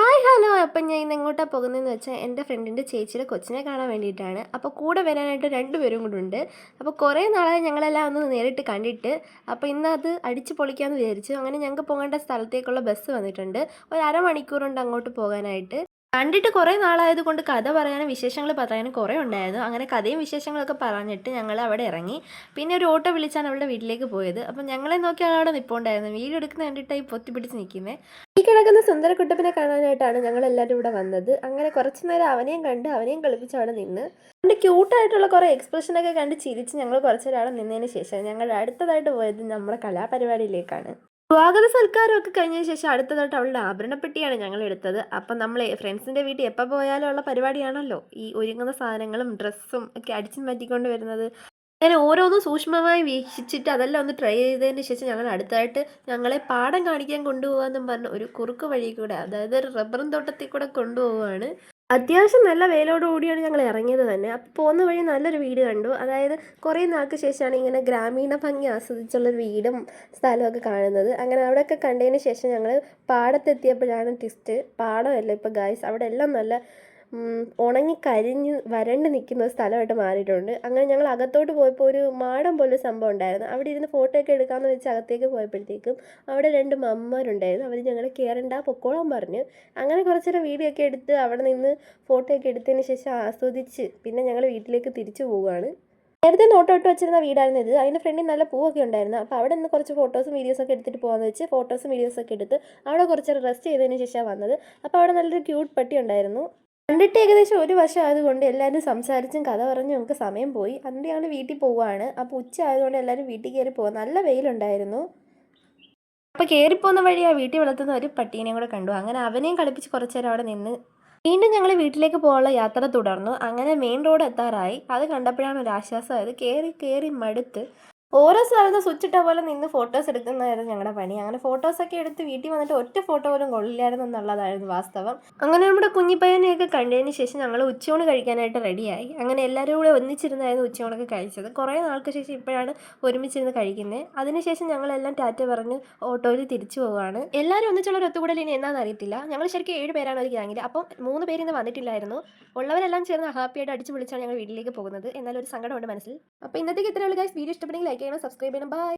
Hi hello. അപ്പം ഞാൻ ഇന്ന് എങ്ങോട്ടാണ് പോകുന്നതെന്ന് വെച്ചാൽ എൻ്റെ ഫ്രണ്ടിൻ്റെ ചേച്ചിയുടെ കൊച്ചിനെ കാണാൻ വേണ്ടിയിട്ടാണ്. അപ്പോൾ കൂടെ വരാനായിട്ട് രണ്ടുപേരും കൂടെ ഉണ്ട്. അപ്പോൾ കുറേ നാളായി ഞങ്ങളെല്ലാം ഒന്ന് നേരിട്ട് കണ്ടിട്ട്. അപ്പോൾ ഇന്ന് അത് അടിച്ച് പൊളിക്കാമെന്ന് വിചാരിച്ചു. അങ്ങനെ ഞങ്ങൾക്ക് പോകേണ്ട സ്ഥലത്തേക്കുള്ള ബസ് വന്നിട്ടുണ്ട്. ഒരു അരമണിക്കൂറുണ്ട് അങ്ങോട്ട് പോകാനായിട്ട്. കണ്ടിട്ട് കുറേ നാളായത് കൊണ്ട് കഥ പറയാനും വിശേഷങ്ങൾ പറയാനും കുറേ ഉണ്ടായിരുന്നു. അങ്ങനെ കഥയും വിശേഷങ്ങളൊക്കെ പറഞ്ഞിട്ട് ഞങ്ങൾ അവിടെ ഇറങ്ങി. പിന്നെ ഒരു ഓട്ടോ വിളിച്ചാണ് അവളുടെ വീട്ടിലേക്ക് പോയത്. അപ്പം ഞങ്ങളെ നോക്കി അവിടെ നിൽപ്പുണ്ടായിരുന്നു. വീഡിയോ എടുക്കുന്ന കണ്ടിട്ടായി പൊത്തി പിടിച്ച് നിൽക്കുന്നത്. ഈ കിടക്കുന്ന സുന്ദരക്കുട്ടപ്പിനെ കാണാനായിട്ടാണ് ഞങ്ങളെല്ലാവരും ഇവിടെ വന്നത്. അങ്ങനെ കുറച്ച് നേരം അവനെയും കണ്ട് അവനെയും കളിപ്പിച്ച് അവിടെ നിന്ന് അവൻ്റെ ക്യൂട്ടായിട്ടുള്ള കുറേ എക്സ്പ്രഷനൊക്കെ കണ്ട് ചിരിച്ച് ഞങ്ങൾ കുറച്ച് നേരം അവിടെ നിന്നതിന് ശേഷം ഞങ്ങൾ അടുത്തതായിട്ട് പോയത് നമ്മുടെ കലാപരിപാടിയിലേക്കാണ്. സ്വാഗത സൽക്കാരമൊക്കെ കഴിഞ്ഞതിന് ശേഷം അടുത്തതായിട്ട് അവളുടെ ആഭരണപ്പെട്ടിയാണ് ഞങ്ങൾ എടുത്തത്. അപ്പം നമ്മൾ ഫ്രണ്ട്സിൻ്റെ വീട്ടിൽ എപ്പോൾ പോയാലും ഉള്ള പരിപാടിയാണല്ലോ ഈ ഒരുങ്ങുന്ന സാധനങ്ങളും ഡ്രസ്സും ഒക്കെ അടിച്ചു മാറ്റിക്കൊണ്ട് വരുന്നത്. അങ്ങനെ ഓരോന്നും സൂക്ഷ്മമായി വീക്ഷിച്ചിട്ട് അതെല്ലാം ഒന്ന് ട്രൈ ചെയ്തതിന് ശേഷം ഞങ്ങൾ അടുത്തായിട്ട് ഞങ്ങളെ പാടം കാണിക്കാൻ കൊണ്ടുപോകാമെന്നും പറഞ്ഞ് ഒരു കുറുക്ക് വഴി കൂടെ, അതായത് ഒരു റബ്ബറും തോട്ടത്തിൽ കൂടെ കൊണ്ടുപോവുകയാണ്. അത്യാവശ്യം നല്ല വെയിലോടുകൂടിയാണ് ഞങ്ങൾ ഇറങ്ങിയത് തന്നെ. അപ്പോൾ പോകുന്ന വഴി നല്ലൊരു വീട് കണ്ടു. അതായത് കുറേ നാൾക്ക് ശേഷമാണ് ഇങ്ങനെ ഗ്രാമീണ ഭംഗി ആസ്വദിച്ചുള്ളൊരു വീടും സ്ഥലമൊക്കെ കാണുന്നത്. അങ്ങനെ അവിടെയൊക്കെ കണ്ടതിന് ശേഷം ഞങ്ങൾ പാടത്തെത്തിയപ്പോഴാണ് ട്വിസ്റ്റ്. പാടമല്ല ഇപ്പോൾ ഗായ്സ്, അവിടെ എല്ലാം നല്ല ഉണങ്ങി കരിഞ്ഞ് വരണ്ട് നിൽക്കുന്ന ഒരു സ്ഥലമായിട്ട് മാറിയിട്ടുണ്ട്. അങ്ങനെ ഞങ്ങൾ അകത്തോട്ട് പോയപ്പോൾ ഒരു മാടം പോലൊരു സംഭവം ഉണ്ടായിരുന്നു. അവിടെ ഇരുന്ന് ഫോട്ടോ ഒക്കെ എടുക്കാമെന്ന് വെച്ച് അകത്തേക്ക് പോയപ്പോഴത്തേക്കും അവിടെ രണ്ട് മമ്മമാരുണ്ടായിരുന്നു. അവർ ഞങ്ങളെ കയറണ്ട പൊക്കോളാൻ പറഞ്ഞു. അങ്ങനെ കുറച്ചേരം വീഡിയോ ഒക്കെ എടുത്ത് അവിടെ നിന്ന് ഫോട്ടോ ഒക്കെ എടുത്തതിന് ശേഷം ആസ്വദിച്ച് പിന്നെ ഞങ്ങൾ വീട്ടിലേക്ക് തിരിച്ചു പോവുകയാണ്. നേരത്തെ നോട്ട് ഇട്ട് വെച്ചിരുന്ന വീടായിരുന്നു ഇത്. അതിൻ്റെ ഫ്രണ്ടിൽ നല്ല പൂവൊക്കെ ഉണ്ടായിരുന്നു. അപ്പോൾ അവിടെ നിന്ന് കുറച്ച് ഫോട്ടോസും വീഡിയോസൊക്കെ എടുത്തിട്ട് പോകാമെന്ന് വെച്ച് ഫോട്ടോസും വീഡിയോസൊക്കെ എടുത്ത് അവിടെ കുറച്ച് റെസ്റ്റ് ചെയ്തതിന് ശേഷമാണ് വന്നത്. അപ്പോൾ അവിടെ നല്ലൊരു ക്യൂട്ട് പട്ടി ഉണ്ടായിരുന്നു. കണ്ടിട്ട് ഏകദേശം ഒരു വർഷം ആയതുകൊണ്ട് എല്ലാവരും സംസാരിച്ചും കഥ പറഞ്ഞും നമുക്ക് സമയം പോയി. അതിൻ്റെ ഞങ്ങൾ വീട്ടിൽ പോവുകയാണ്. അപ്പോൾ ഉച്ച ആയതുകൊണ്ട് എല്ലാവരും വീട്ടിൽ കയറി പോകാം. നല്ല വെയിലുണ്ടായിരുന്നു. അപ്പോൾ കയറിപ്പോകുന്ന വഴി ആ വീട്ടിൽ വളർത്തുന്ന ഒരു പട്ടീനെയും കൂടെ കണ്ടു. അങ്ങനെ അവനെയും കളിപ്പിച്ച് കുറച്ച് നേരം അവിടെ നിന്ന് വീണ്ടും ഞങ്ങൾ വീട്ടിലേക്ക് പോകാനുള്ള യാത്ര തുടർന്നു. അങ്ങനെ മെയിൻ റോഡ് എത്താറായി. അത് കണ്ടപ്പോഴാണ് ഒരു ആശ്വാസമായത്. കയറി കയറി മടുത്ത് ഓരോ സ്ഥലത്തും സ്വിച്ച് ഇട്ട പോലെ നിന്ന് ഫോട്ടോസ് എടുക്കുന്നതായിരുന്നു ഞങ്ങളുടെ പണി. അങ്ങനെ ഫോട്ടോസൊക്കെ എടുത്ത് വീട്ടിൽ വന്നിട്ട് ഒറ്റ ഫോട്ടോ പോലും കൊള്ളില്ലായിരുന്നു എന്നുള്ളതായിരുന്നു വാസ്തവം. അങ്ങനെ നമ്മുടെ കുഞ്ഞിപ്പയ്യനെയൊക്കെ കണ്ടതിന് ശേഷം ഞങ്ങൾ ഉച്ചയൂണ് കഴിക്കാനായിട്ട് റെഡിയായി. അങ്ങനെ എല്ലാവരും കൂടെ ഒന്നിച്ചിരുന്നായിരുന്നു ഉച്ചയൂണൊക്കെ കഴിച്ചത്. കുറേ നാൾക്ക് ശേഷം ഇപ്പോഴാണ് ഒരുമിച്ചിരുന്ന് കഴിക്കുന്നത്. അതിനുശേഷം ഞങ്ങളെല്ലാം ടാറ്റ പറഞ്ഞ് ഓട്ടോയിൽ തിരിച്ചു പോവുകയാണ്. എല്ലാവരും ഒന്നിച്ചുള്ള ഒരു ഒത്തുകൂടൽ ഇനി എന്താണെന്ന് അറിയത്തില്ല. ഞങ്ങൾ ശരിക്കും 7 പേരാണ് ഒരു ഗ്യാങ്ങിൽ. അപ്പം 3 പേര് ഇന്ന് വന്നിട്ടില്ലായിരുന്നു. ഉള്ളവരെല്ലാം ചേർന്ന് ഹാപ്പിയായിട്ട് അടിച്ച് വിളിച്ചാണ് ഞങ്ങൾ വീട്ടിലേക്ക് പോകുന്നത്. എന്നാലും ഒരു സങ്കടമുണ്ട് മനസ്സിൽ. അപ്പോൾ ഇന്നത്തേക്ക് ഇത്രയുള്ള ഗൈസ്. വീഡിയോ ഇഷ്ടപ്പെടുമെങ്കിൽ ലൈക്ക് ചെയ്യണം, സബ്സ്ക്രൈബ് ചെയ്യണം. ബൈ.